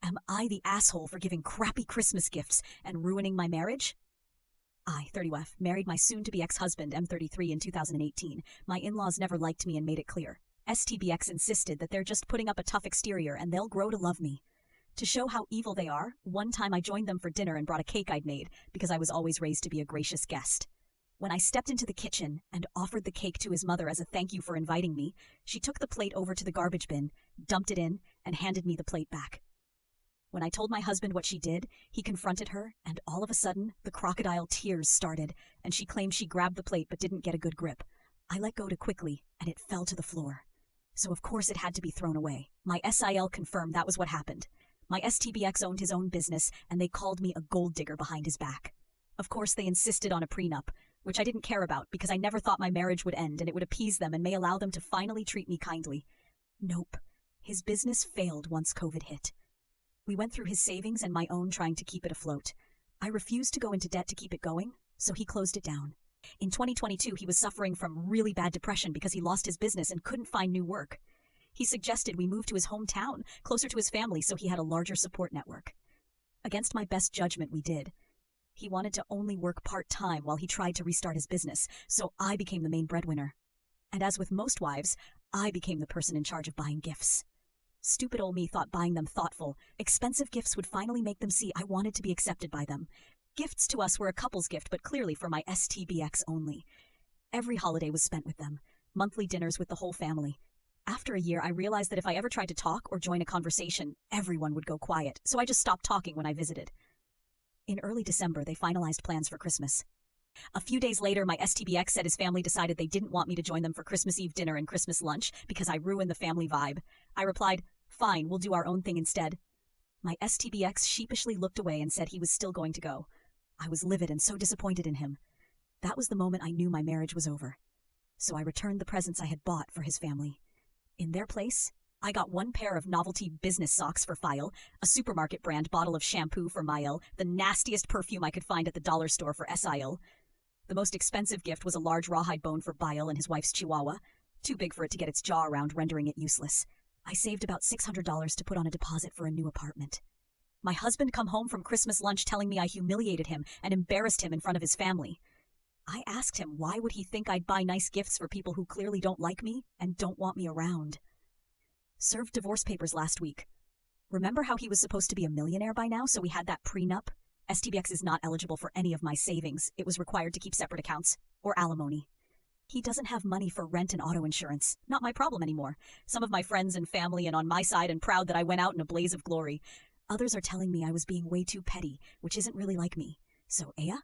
Am I the asshole for giving crappy Christmas gifts and ruining my marriage? I, 30F, married my soon-to-be ex-husband, M33, in 2018. My in-laws never liked me and made it clear. STBX insisted that they're just putting up a tough exterior and they'll grow to love me. To show how evil they are, one time I joined them for dinner and brought a cake I'd made because I was always raised to be a gracious guest. When I stepped into the kitchen and offered the cake to his mother as a thank you for inviting me, she took the plate over to the garbage bin, dumped it in, and handed me the plate back. When I told my husband what she did, he confronted her, and all of a sudden, the crocodile tears started, and she claimed she grabbed the plate but didn't get a good grip. I let go too quickly, and it fell to the floor. So of course it had to be thrown away. My SIL confirmed that was what happened. My STBX owned his own business, and they called me a gold digger behind his back. Of course, they insisted on a prenup, which I didn't care about because I never thought my marriage would end and it would appease them and may allow them to finally treat me kindly. Nope. His business failed once COVID hit. We went through his savings and my own trying to keep it afloat. I refused to go into debt to keep it going, so he closed it down. In 2022, he was suffering from really bad depression because he lost his business and couldn't find new work. He suggested we move to his hometown, closer to his family, so he had a larger support network. Against my best judgment, we did. He wanted to only work part-time while he tried to restart his business, so I became the main breadwinner. And as with most wives, I became the person in charge of buying gifts. Stupid old me thought buying them thoughtful, expensive gifts would finally make them see I wanted to be accepted by them. Gifts to us were a couple's gift, but clearly for my STBX only. Every holiday was spent with them, monthly dinners with the whole family. After a year, I realized that if I ever tried to talk or join a conversation, everyone would go quiet, so I just stopped talking when I visited. In early December, they finalized plans for Christmas. A few days later, my STBX said his family decided they didn't want me to join them for Christmas Eve dinner and Christmas lunch because I ruined the family vibe. I replied, "Fine, we'll do our own thing instead." My STBX sheepishly looked away and said he was still going to go. I was livid and so disappointed in him. That was the moment I knew my marriage was over. So I returned the presents I had bought for his family. In their place, I got one pair of novelty business socks for File, a supermarket brand bottle of shampoo for Mael, the nastiest perfume I could find at the dollar store for SIL. The most expensive gift was a large rawhide bone for Bile and his wife's chihuahua, too big for it to get its jaw around, rendering it useless. I saved about $600 to put on a deposit for a new apartment. My husband come home from Christmas lunch telling me I humiliated him and embarrassed him in front of his family. I asked him why would he think I'd buy nice gifts for people who clearly don't like me and don't want me around. Served divorce papers last week. Remember how he was supposed to be a millionaire by now, so we had that prenup? STBX is not eligible for any of my savings. It was required to keep separate accounts, or alimony. He doesn't have money for rent and auto insurance. Not my problem anymore. Some of my friends and family and on my side and proud that I went out in a blaze of glory. Others are telling me I was being way too petty, which isn't really like me. So, Aya?